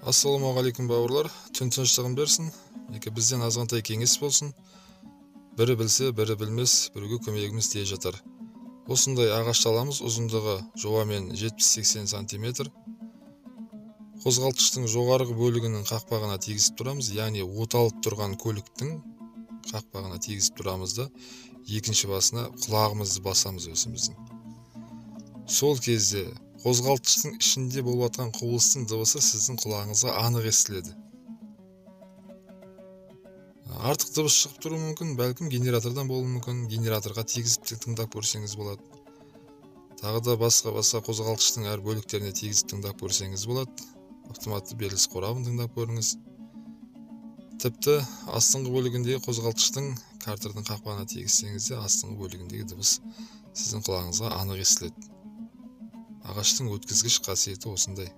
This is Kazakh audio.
Ассалаумағалейкум бауырлар, түн тыныштығын берсін. Бизден азғантай кеңес болсын. Бірі білсе, бірі білмес, біреуге көмегіміз тие жатар. Осындай ағашты аламыз, ұзындығы жауамен 70-80 сантиметр. Қозғалтқыштың жоғарғы бөлігінің қақпағына тигізіп тұрамыз, яғни оталып тұрған көліктің қақпағына тигізіп тұрамыз да, екінші басына құлағымызды басамыз өзіміздің. Сол кезде қозғалтқыштың ішінде болып жатқан құбылыстың дыбысы сіздің құлағыңызға анық естіледі. Артық дыбыс шығып тұруы мүмкін, бәлкім генератордан болуы мүмкін, генераторға тигізіп тыңдап көрсеңіз болады. Тағы да басқа қозғалтқыштың әр бөліктеріне тигізіп тыңдап көрсеңіз болады. Автоматты беріліс қорабын тыңдап көріңіз. Тіпті астыңғы бөлігіндегі қозғалтқыштың картердің қақпағына тигізсеңіз де, астыңғы бөлігіндегі дыбыс сіздің құлағыңызға анық естіледі. Ағаштың өткізгіш қасиеті осындай.